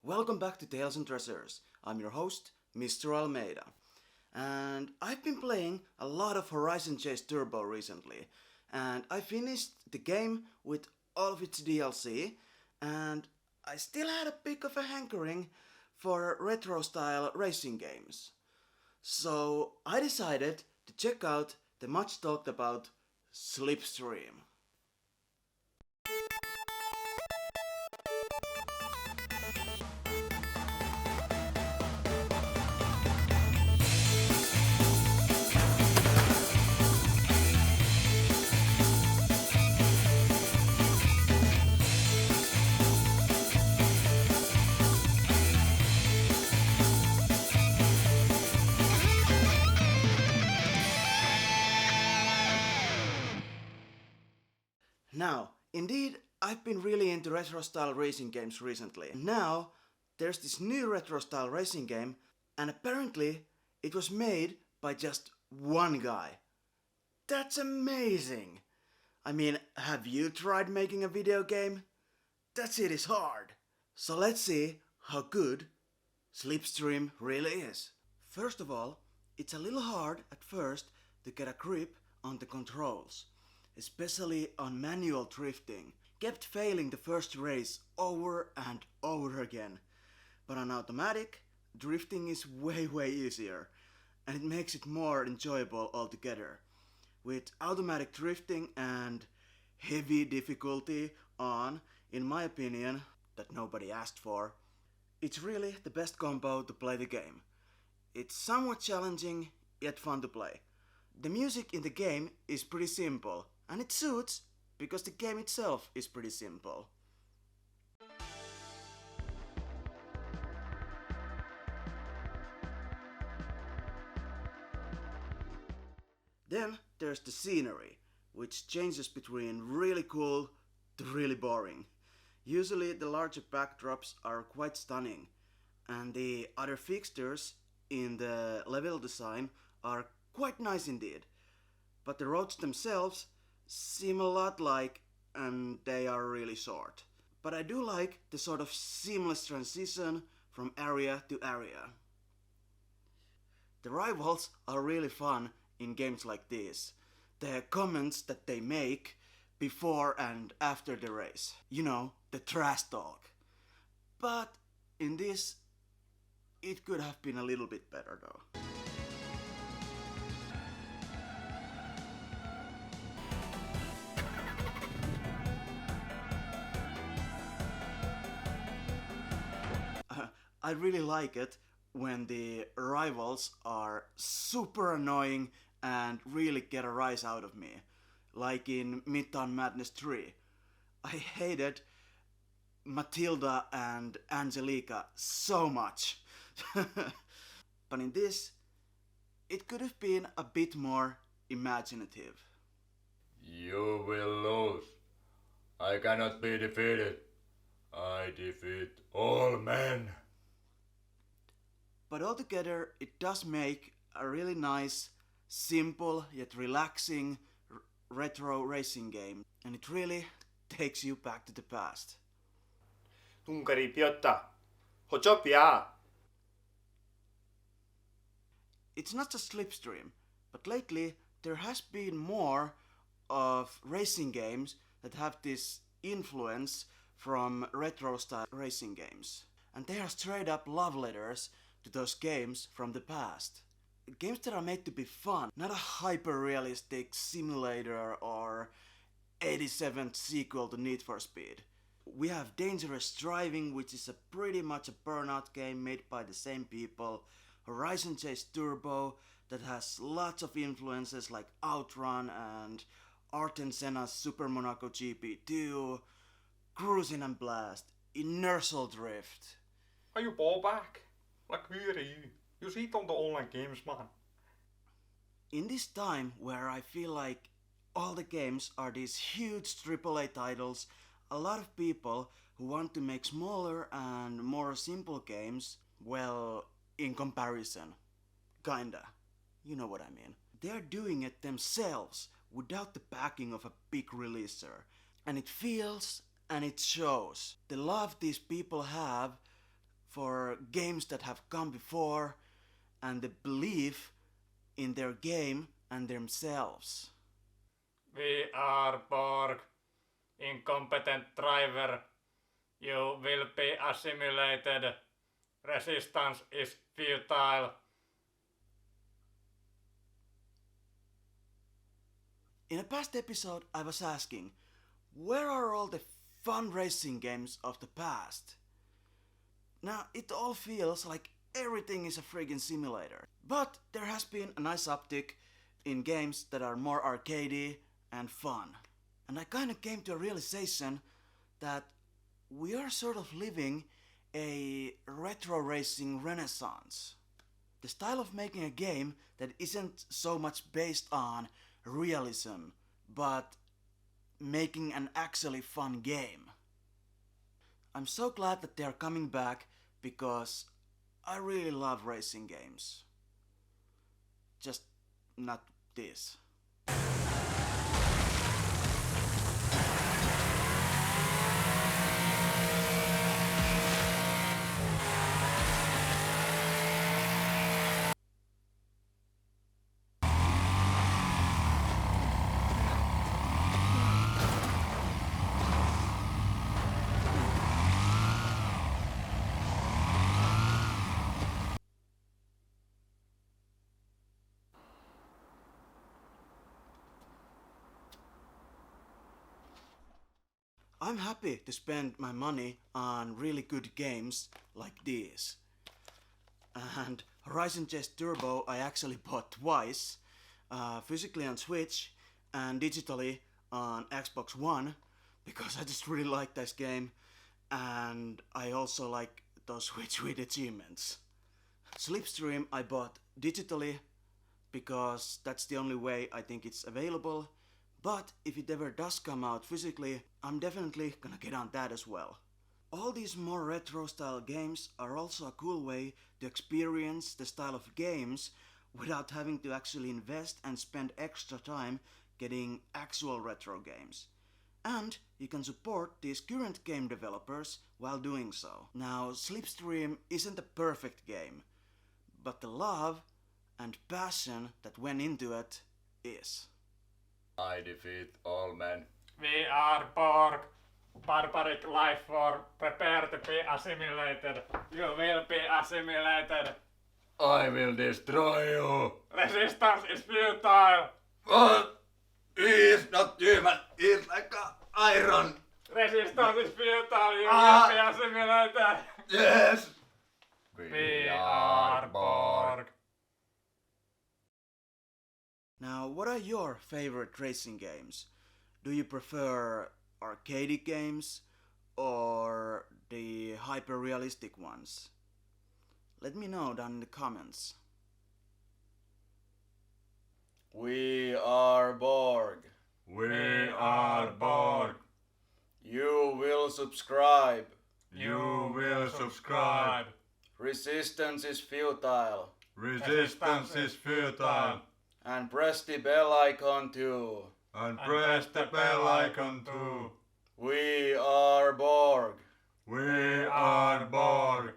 Welcome back to Tales and Treasures. I'm your host, Mr. Almeida. And I've been playing a lot of Horizon Chase Turbo recently. And I finished the game with all of its DLC. And I still had a bit of a hankering for retro style racing games. So I decided to check out the much talked about Slipstream. Now, indeed, I've been really into retro style racing games recently. Now, there's this new retro style racing game, and apparently it was made by just one guy. That's amazing! I mean, have you tried making a video game? That shit is hard! So let's see how good Slipstream really is. First of all, it's a little hard at first to get a grip on the controls, especially on manual drifting. Kept failing the first race over and over again. But on automatic, drifting is way easier, and it makes it more enjoyable altogether. With automatic drifting and heavy difficulty on, in my opinion, that nobody asked for, it's really the best combo to play the game. It's somewhat challenging, yet fun to play. The music in the game is pretty simple, and it suits because the game itself is pretty simple. Then there's the scenery, which changes between really cool to really boring. Usually the larger backdrops are quite stunning, and the other fixtures in the level design are quite nice indeed. But the roads themselves seem a lot like, and they are really short. But I do like the sort of seamless transition from area to area. The rivals are really fun in games like this. The comments that they make before and after the race. You know, the trash talk. But in this, it could have been a little bit better though. I really like it when the rivals are super annoying and really get a rise out of me. Like in Midtown Madness 3. I hated Matilda and Angelica so much. But in this, it could have been a bit more imaginative. You will lose. I cannot be defeated. I defeat all men. But altogether, it does make a really nice, simple yet relaxing retro racing game, and it really takes you back to the past. 눈깔이 비었다. 어차피야. It's not just Slipstream, but lately there has been more of racing games that have this influence from retro style racing games. And they are straight up love letters to those games from the past. Games that are made to be fun, not a hyper-realistic simulator or 87th sequel to Need for Speed. We have Dangerous Driving, which is pretty much a burnout game made by the same people. Horizon Chase Turbo, that has lots of influences like Outrun and Ayrton Senna's Super Monaco GP2, Cruising and Blast, Inertial Drift. Are you ball back? Like really you? You see on the online games, man. In this time where I feel like all the games are these huge AAA titles, a lot of people who want to make smaller and more simple games, well, in comparison, kinda. You know what I mean. They're doing it themselves without the backing of a big releaser. And it feels and it shows the love these people have for games that have come before and the belief in their game and themselves. We are Borg. Incompetent driver. You will be assimilated. Resistance is futile. In a past episode, I was asking, where are all the fun racing games of the past? Now, it all feels like everything is a friggin' simulator. But there has been a nice uptick in games that are more arcadey and fun. And I kinda came to a realization that we are sort of living a retro racing renaissance. The style of making a game that isn't so much based on realism, but making an actually fun game. I'm so glad that they are coming back because I really love racing games. Just not this. I'm happy to spend my money on really good games like these. And Horizon Chase Turbo I actually bought twice, physically on Switch and digitally on Xbox One, because I just really like this game and I also like those sweet achievements. Slipstream I bought digitally because that's the only way I think it's available. But if it ever does come out physically, I'm definitely gonna get on that as well. All these more retro style games are also a cool way to experience the style of games without having to actually invest and spend extra time getting actual retro games. And you can support these current game developers while doing so. Now, Slipstream isn't a perfect game, but the love and passion that went into it is. I defeat all men. We are Borg. Barbaric life form. Prepare to be assimilated. You will be assimilated. I will destroy you. Resistance is futile. Oh, he is not human. He is like iron. Resistance is futile. You will be assimilated. Yes. We are Borg. Now, what are your favorite racing games? Do you prefer arcade games or the hyper-realistic ones? Let me know down in the comments. We are Borg. We are Borg. You will subscribe. You will subscribe. Resistance is futile. Resistance is futile. And press the bell icon too. And press the bell icon too. We are Borg. We are Borg.